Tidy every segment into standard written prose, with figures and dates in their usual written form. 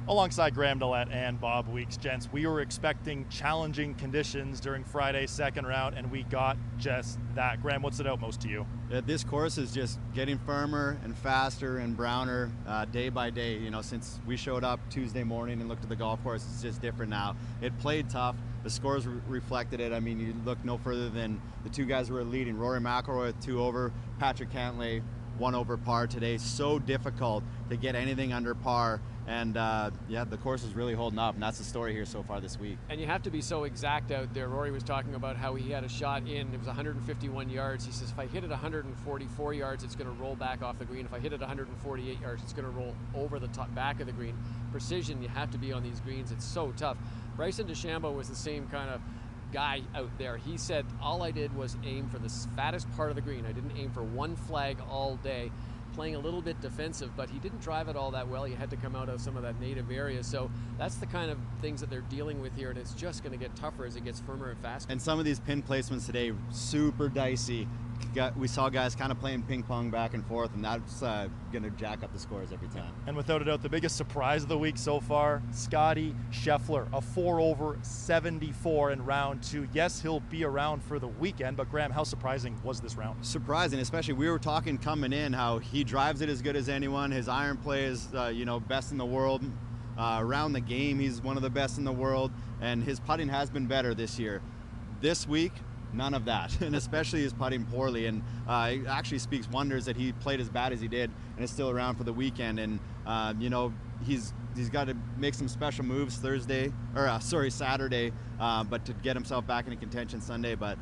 Alongside Graham Dillette and Bob Weeks. Gents, we were expecting challenging conditions during Friday's second round, and we got just that. Graham, what stood out most to you? This course is just getting firmer and faster and browner day by day. You know, since we showed up Tuesday morning and looked at the golf course, it's just different now. It played tough. The scores reflected it. I mean, you look no further than the two guys who were leading. Rory McIlroy with 2 over, Patrick Cantlay 1 over par today. So difficult to get anything under par. And yeah, the course is really holding up, and that's the story here so far this week. And you have to be so exact out there. Rory was talking about how he had a shot in, it was 151 yards. He says, if I hit it 144 yards, it's going to roll back off the green. If I hit it 148 yards, it's going to roll over the top back of the green. Precision, you have to be on these greens. It's so tough. Bryson DeChambeau was the same kind of guy out there. He said, all I did was aim for the fattest part of the green. I didn't aim for one flag all day. Playing a little bit defensive, but he didn't drive it all that well. He had to come out of some of that native area. So that's the kind of things that they're dealing with here, and it's just going to get tougher as it gets firmer and faster. And some of these pin placements today, super dicey. We saw guys kind of playing ping pong back and forth, and that's going to jack up the scores every time. And without a doubt, the biggest surprise of the week so far, Scottie Scheffler, a 4 over 74 in round 2. Yes, he'll be around for the weekend, but Graham, how surprising was this round? Surprising, especially we were talking coming in how he drives it as good as anyone. His iron play is, best in the world. Around the game, he's one of the best in the world, and his putting has been better this year. This week, none of that, and especially his putting poorly. And it actually speaks wonders that he played as bad as he did and is still around for the weekend. And he's got to make some special moves Saturday, but to get himself back into contention Sunday. But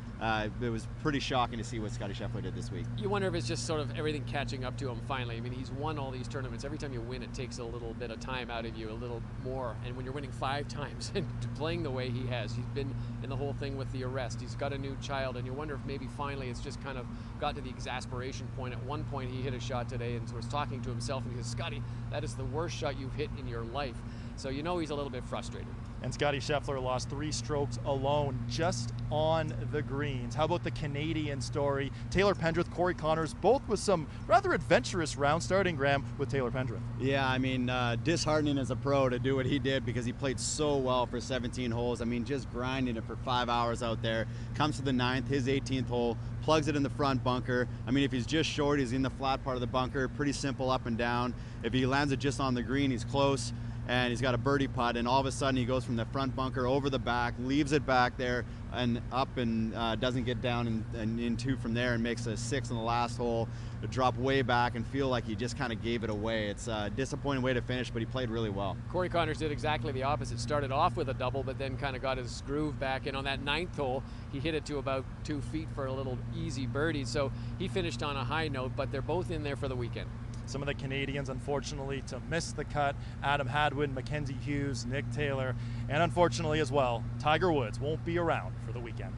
it was pretty shocking to see what Scottie Scheffler did this week. You wonder if it's just sort of everything catching up to him finally. I mean, he's won all these tournaments. Every time you win, it takes a little bit of time out of you, a little more. And when you're winning 5 times and playing the way he has, he's been in the whole thing with the arrest. He's got a new child, and you wonder if maybe finally it's just kind of got to the exasperation point. At one point, he hit a shot today and was talking to himself, and he says, Scottie, that is the worst shot you've hit in your life. So you know he's a little bit frustrated. And Scottie Scheffler lost 3 strokes alone just on the greens. How about the Canadian story? Taylor Pendrith, Corey Connors, both with some rather adventurous rounds, starting, Graham, with Taylor Pendrith. Yeah, I mean, disheartening as a pro to do what he did because he played so well for 17 holes. I mean, just grinding it for 5 hours out there. Comes to the 9th, his 18th hole, plugs it in the front bunker. I mean, if he's just short, he's in the flat part of the bunker. Pretty simple up and down. If he lands it just on the green, he's close. And he's got a birdie putt, and all of a sudden he goes from the front bunker over the back, leaves it back there and up, and doesn't get down and into from there, and makes a 6 on the last hole to drop way back and feel like he just kind of gave it away. It's a disappointing way to finish, but he played really well. Corey Connors did exactly the opposite. Started off with a double, but then kind of got his groove back in. On that 9th hole, he hit it to about 2 feet for a little easy birdie. So he finished on a high note, but they're both in there for the weekend. Some of the Canadians, unfortunately, to miss the cut: Adam Hadwin, Mackenzie Hughes, Nick Taylor, and unfortunately as well, Tiger Woods won't be around for the weekend.